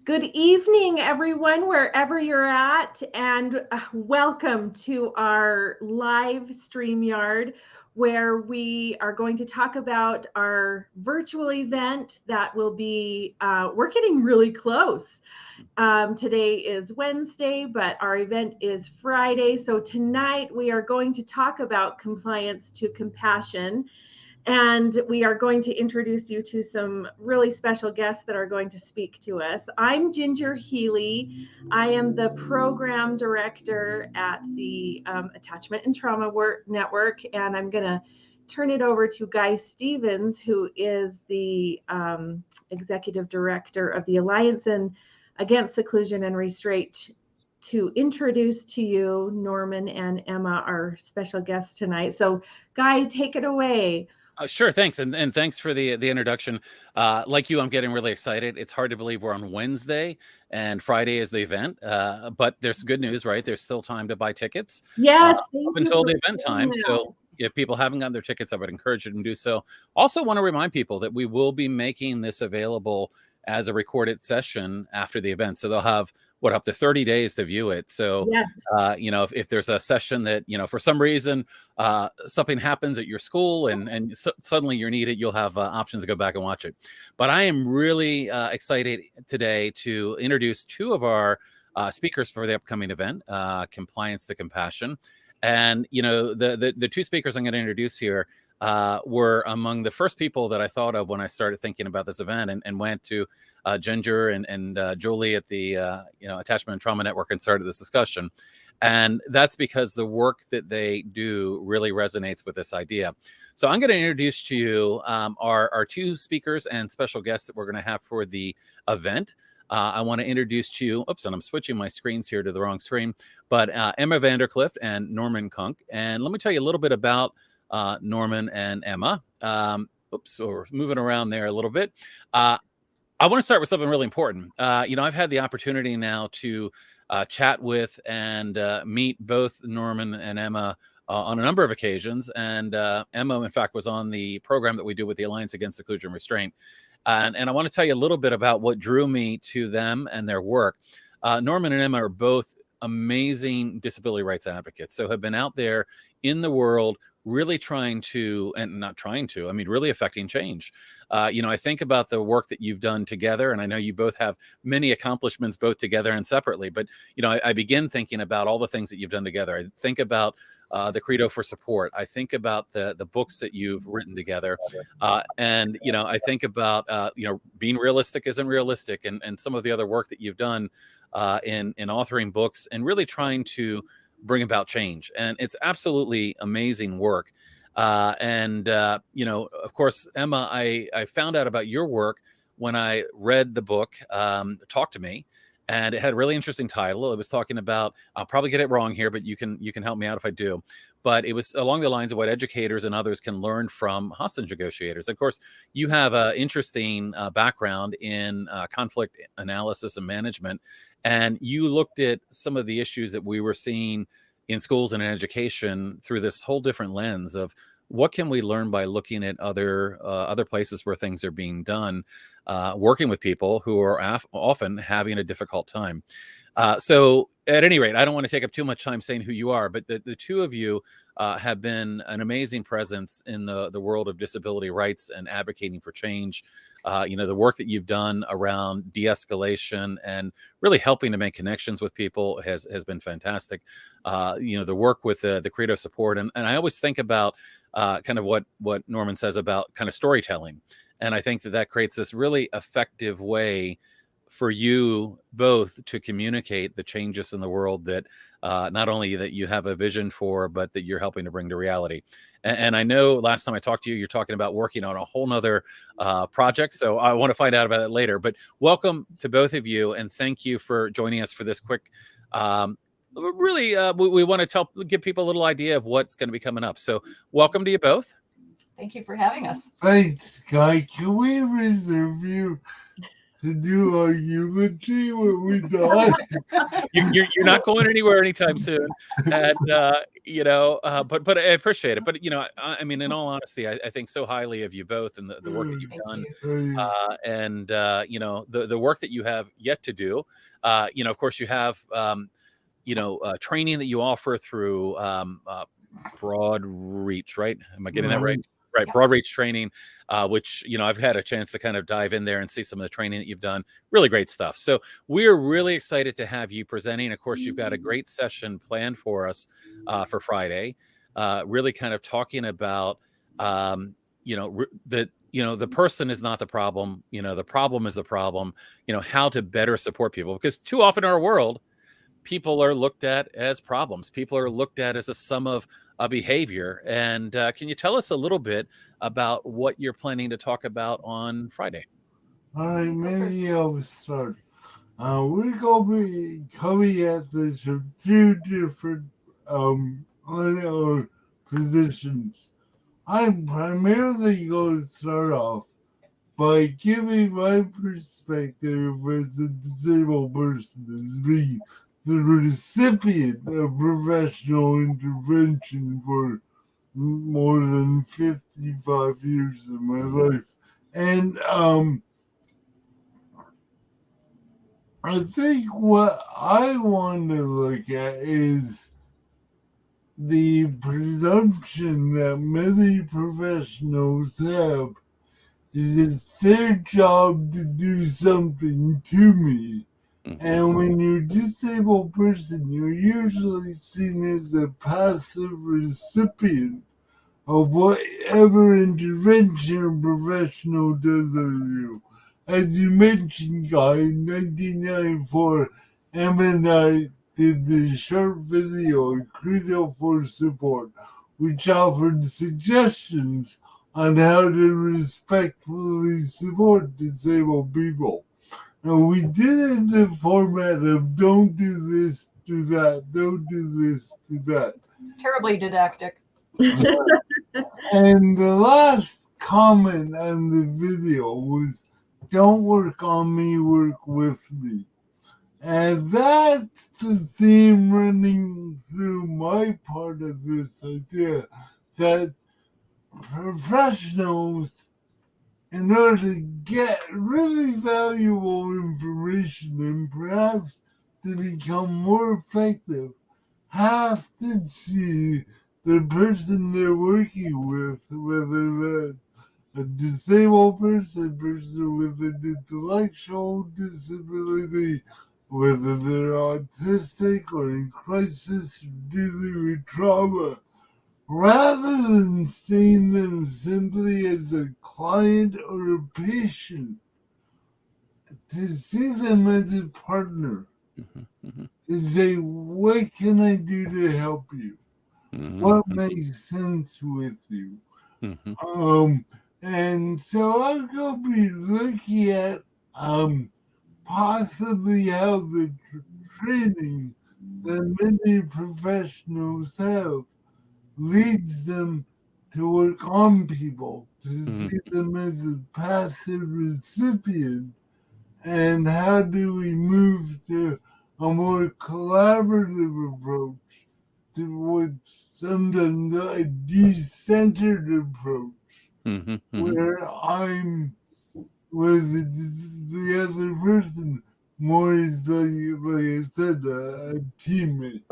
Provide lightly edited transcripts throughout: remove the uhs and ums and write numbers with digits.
Good evening, everyone, wherever you're at, and welcome to our live StreamYard, where we are going to talk about our virtual event that will be, we're getting really close. Today is Wednesday, but our event is Friday. So tonight we are going to talk about compliance to compassion. And we are going to introduce you to some really special guests that are going to speak to us. I'm Ginger Healy. I am the program director at the Attachment and Trauma Network, and I'm going to turn it over to Guy Stevens, who is the executive director of the Alliance Against Seclusion and Restraint, to introduce to you Norman and Emma, our special guests tonight. So, Guy, take it away. Sure, thanks, and thanks for the introduction. Like you, I'm getting really excited. It's hard to believe we're on Wednesday and Friday is the event, but there's good news, right? There's still time to buy tickets Yes, up until the event time. So if people haven't gotten their tickets, I would encourage you to do so. Also, want to remind people that we will be making this available as a recorded session after the event, so they'll have up to 30 days to view it. So, yes. If there's a session that, for some reason, something happens at your school and suddenly you're needed, you'll have options to go back and watch it. But I am really excited today to introduce two of our speakers for the upcoming event, Compliance to Compassion. And, the two speakers I'm going to introduce here were among the first people that I thought of when I started thinking about this event, and went to Ginger and Julie at the Attachment and Trauma Network and started this discussion. And that's because the work that they do really resonates with this idea. So I'm going to introduce to you our two speakers and special guests that we're going to have for the event. I want to introduce to you, and I'm switching my screens here to the wrong screen, but Emma Klift and Norman Kunc. And let me tell you a little bit about Norman and Emma. We're moving around there a little bit. I want to start with something really important. I've had the opportunity now to chat with and meet both Norman and Emma on a number of occasions. And Emma, in fact, was on the program that we do with the Alliance Against Seclusion and Restraint. And I want to tell you a little bit about what drew me to them and their work. Norman and Emma are both amazing disability rights advocates, so have been out there in the world really really affecting change. I think about the work that you've done together, and I know you both have many accomplishments both together and separately, but I begin thinking about all the things that you've done together. I think about the Credo for Support. I think about the books that you've written together, and I think about being realistic isn't realistic, and some of the other work that you've done in authoring books and really trying to bring about change. And it's absolutely amazing work. Of course, Emma, I found out about your work when I read the book, Talk to Me, and it had a really interesting title. It was talking about, I'll probably get it wrong here, but you can help me out if I do. But it was along the lines of what educators and others can learn from hostage negotiators. Of course, you have an interesting background in conflict analysis and management, and you looked at some of the issues that we were seeing in schools and in education through this whole different lens of what can we learn by looking at other places where things are being done, working with people who are often having a difficult time. So at any rate, I don't want to take up too much time saying who you are, but the two of you have been an amazing presence in the world of disability rights and advocating for change. The work that you've done around de-escalation and really helping to make connections with people has been fantastic. The work with the Credo support. And I always think about kind of what Norman says about kind of storytelling. And I think that creates this really effective way for you both to communicate the changes in the world that not only that you have a vision for, but that you're helping to bring to reality. And I know last time I talked to you, you're talking about working on a whole nother project. So I want to find out about it later. But welcome to both of you. And thank you for joining us for this quick, we want to give people a little idea of what's going to be coming up. So welcome to you both. Thank you for having us. Thanks, Guy. Can we reserve you to do our eulogy when we die. You're not going anywhere anytime soon, and but I appreciate it. But I mean, in all honesty, I think so highly of you both and the work that you've done, and the work that you have yet to do. Of course, you have training that you offer through Broadreach, right? Am I getting that right? Right, yeah. Broadreach training, which I've had a chance to kind of dive in there and see some of the training that you've done. Really great stuff. So we're really excited to have you presenting. Of course, you've got a great session planned for us for Friday. Really kind of talking about the person is not the problem. The problem is the problem. How to better support people, because too often in our world, people are looked at as problems. People are looked at as a sum of a behavior. And can you tell us a little bit about what you're planning to talk about on Friday? All right, maybe I'll start. We're going to be coming at this from two different positions. I'm primarily going to start off by giving my perspective as a disabled person, as being the recipient of professional intervention for more than 55 years of my life. And I think what I want to look at is the presumption that many professionals have is it's their job to do something to me. And when you're a disabled person, you're usually seen as a passive recipient of whatever intervention a professional does on you. As you mentioned, Guy, in 1994, Emma and I did the short video, Credo for Support, which offered suggestions on how to respectfully support disabled people. Now, we did it in the format of don't do this, do that, don't do this, do that. Terribly didactic. And the last comment on the video was, don't work on me, work with me. And that's the theme running through my part of this idea, that professionals, in order to get really valuable information and perhaps to become more effective, have to see the person they're working with, whether that's a disabled person with an intellectual disability, whether they're autistic or in crisis dealing with trauma, rather than seeing them simply as a client or a patient, to see them as a partner. To say, what can I do to help you? What makes sense with you? And so I'm going to be looking at possibly how the training that many professionals have leads them to work on people, to see them as a passive recipient, and how do we move to a more collaborative approach, to what sometimes a decentered approach, where I'm with the other person more is like I said, a teammate.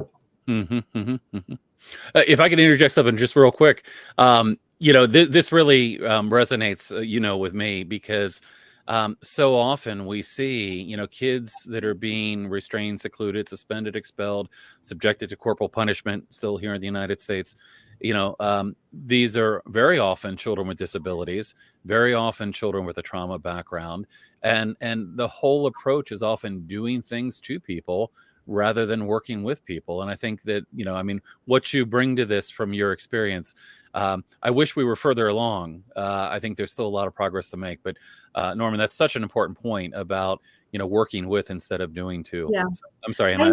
If I could interject something just real quick, this really resonates, with me, because so often we see, kids that are being restrained, secluded, suspended, expelled, subjected to corporal punishment, still here in the United States. These are very often children with disabilities, very often children with a trauma background. And the whole approach is often doing things to people rather than working with people. And I think that, what you bring to this from your experience, I wish we were further along. I think there's still a lot of progress to make. But Norman, that's such an important point about, working with instead of doing to. Yeah. So, I'm sorry, Emma,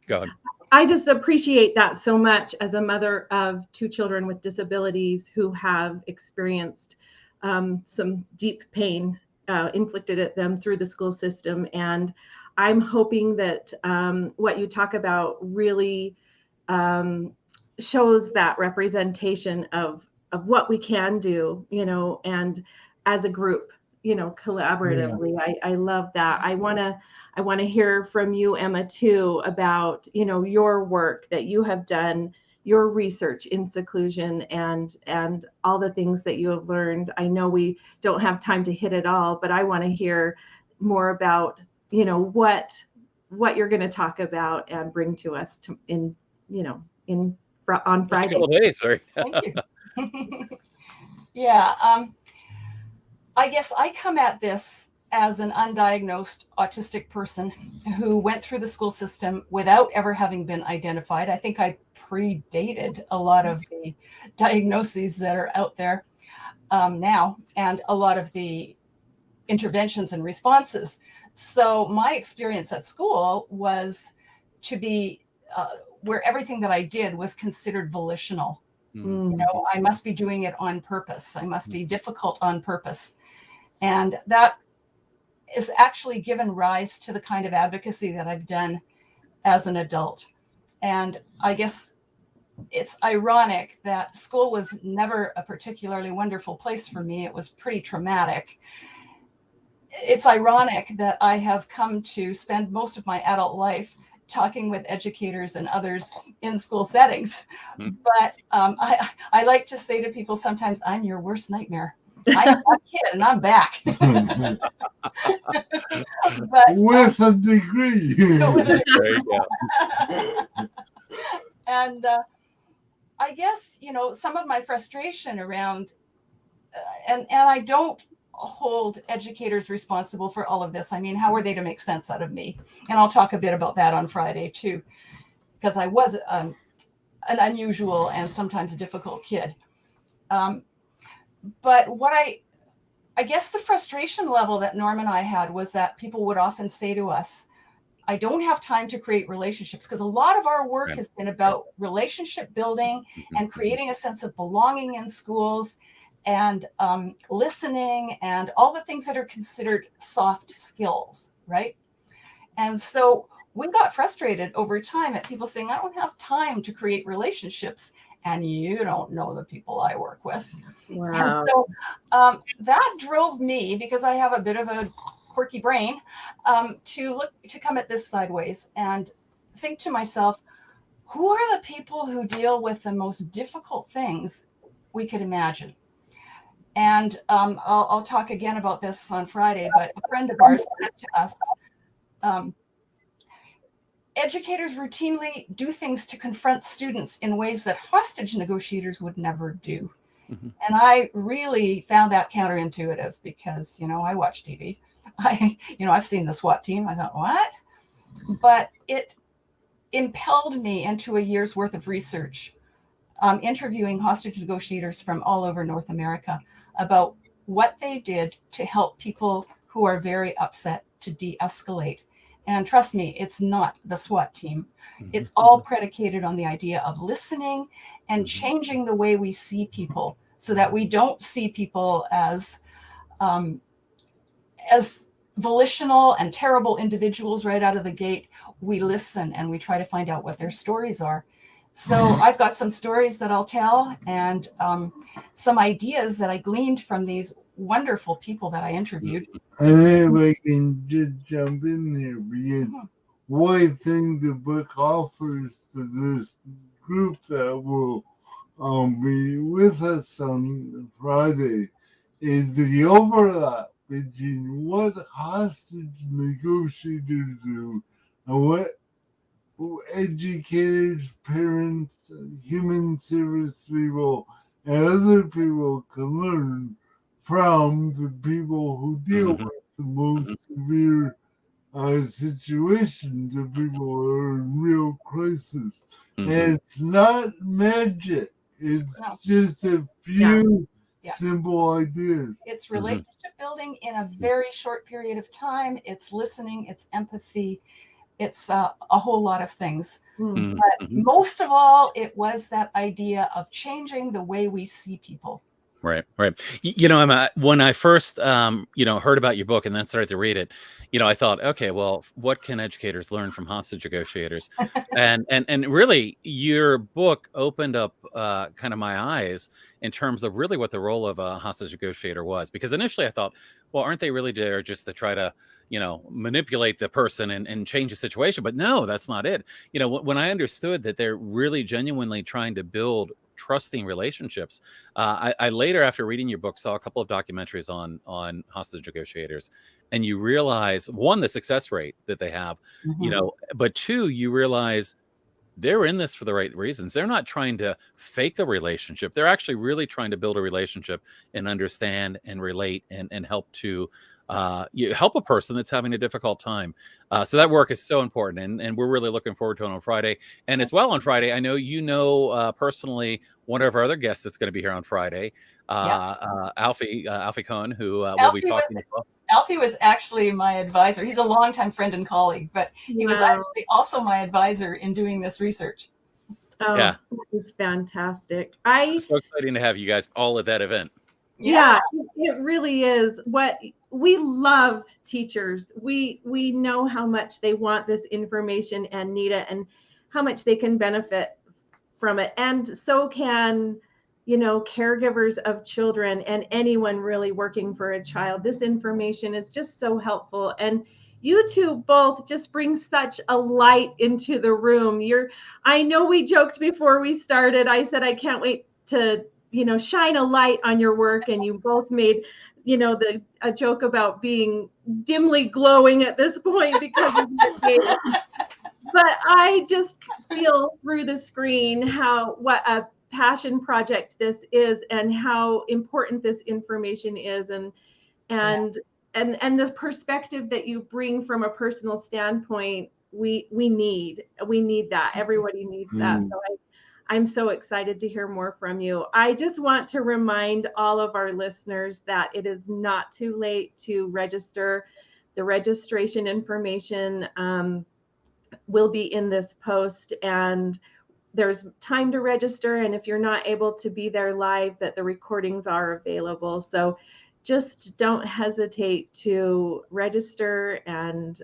go ahead. I just appreciate that so much as a mother of two children with disabilities who have experienced some deep pain inflicted at them through the school system. And I'm hoping that what you talk about really shows that representation of what we can do, and as a group, collaboratively. I love that. I want to hear from you, Emma, too, about, your work that you have done, your research in seclusion, and all the things that you have learned. I know we don't have time to hit it all, but I want to hear more about, what you're going to talk about and bring to us on Friday. Just a couple of days, sorry. Thank you. Yeah, I guess I come at this as an undiagnosed autistic person who went through the school system without ever having been identified. I think I predated a lot of the diagnoses that are out there now, and a lot of the interventions and responses. So my experience at school was to be where everything that I did was considered volitional. I must be doing it on purpose. I must be difficult on purpose. And that is actually given rise to the kind of advocacy that I've done as an adult. And I guess it's ironic that school was never a particularly wonderful place for me. It was pretty traumatic. It's ironic that I have come to spend most of my adult life talking with educators and others in school settings. But I like to say to people sometimes, I'm your worst nightmare. I am a kid and I'm back. But, with a degree. There you go. And I guess, some of my frustration around, and I don't hold educators responsible for all of this. I mean, how are they to make sense out of me? And I'll talk a bit about that on Friday too, because I was an unusual and sometimes difficult kid. But what I guess the frustration level that Norm and I had was that people would often say to us, I don't have time to create relationships, because a lot of our work has been about relationship building and creating a sense of belonging in schools, and listening, and all the things that are considered soft skills, right? And so we got frustrated over time at people saying, I don't have time to create relationships, and you don't know the people I work with. Wow. And so that drove me, because I have a bit of a quirky brain, to come at this sideways and think to myself, who are the people who deal with the most difficult things we could imagine? And I'll talk again about this on Friday, but a friend of ours said to us, educators routinely do things to confront students in ways that hostage negotiators would never do. And I really found that counterintuitive, because, I watch TV. I've seen the SWAT team. I thought, what? But it impelled me into a year's worth of research, interviewing hostage negotiators from all over North America about what they did to help people who are very upset to de-escalate. And trust me, it's not the SWAT team. It's all predicated on the idea of listening and changing the way we see people, so that we don't see people as volitional and terrible individuals right out of the gate. We listen and we try to find out what their stories are. So I've got some stories that I'll tell, and some ideas that I gleaned from these wonderful people that I interviewed. And if I can just jump in there, because what I think the book offers to this group that will be with us on Friday is the overlap between what hostage negotiators do and what educators, parents, human service people, and other people can learn from the people who deal with the most severe situations of people who are in real crisis. And it's not magic. It's just a few simple ideas. It's relationship building in a very short period of time. It's listening, it's empathy, it's a whole lot of things. But most of all, it was that idea of changing the way we see people. Right. You know, Emma, when I first, heard about your book and then started to read it, I thought, okay, well, what can educators learn from hostage negotiators? And really, your book opened up kind of my eyes in terms of really what the role of a hostage negotiator was. Because initially I thought, well, aren't they really there just to try to, manipulate the person and change the situation? But no, that's not it. When I understood that they're really genuinely trying to build trusting relationships. I later, after reading your book, saw a couple of documentaries on hostage negotiators, and you realize, one, the success rate that they have, but two, you realize they're in this for the right reasons. They're not trying to fake a relationship. They're actually really trying to build a relationship and understand and relate and help to help a person that's having a difficult time. So that work is so important, and we're really looking forward to it on Friday. And as well on Friday, I know personally one of our other guests that's going to be here on Friday, Alfie Cohn, who will be talking as well. Alfie was actually my advisor. He's a longtime friend and colleague, but he was actually also my advisor in doing this research. Oh, yeah, it's fantastic. It's so exciting to have you guys all at that event. Yeah, it really is. What we love teachers. We know how much they want this information and need it, and how much they can benefit from it. And so can, caregivers of children and anyone really working for a child. This information is just so helpful. And you two both just bring such a light into the room. I know we joked before we started. I said, I can't wait to shine a light on your work, and you both made a joke about being dimly glowing at this point because of your game. But I just feel through the screen what a passion project this is, and how important this information is, and the perspective that you bring from a personal standpoint. We need that. Everybody needs that. So I'm so excited to hear more from you. I just want to remind all of our listeners that it is not too late to register. The registration information will be in this post, and there's time to register. And if you're not able to be there live, that the recordings are available. So just don't hesitate to register and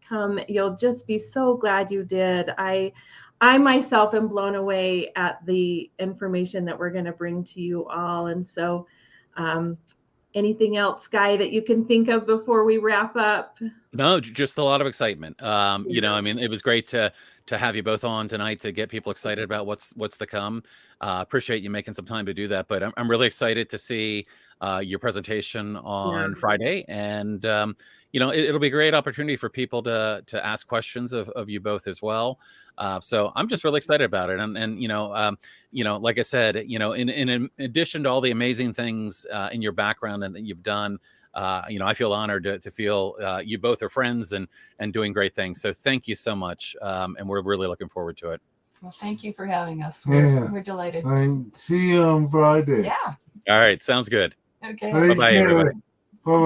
come. You'll just be so glad you did. I myself am blown away at the information that we're going to bring to you all. And so anything else, Guy, that you can think of before we wrap up? No, just a lot of excitement. It was great to have you both on tonight to get people excited about what's to come. Appreciate you making some time to do that. But I'm really excited to see your presentation on Friday. And it'll be a great opportunity for people to ask questions of you both as well. So I'm just really excited about it. And like I said, in addition to all the amazing things in your background and that you've done, I feel honored to feel you both are friends and doing great things. So thank you so much. And we're really looking forward to it. Well, thank you for having us. We're delighted. See you on Friday. Yeah. All right. Sounds good. Okay. Bye-bye, everybody.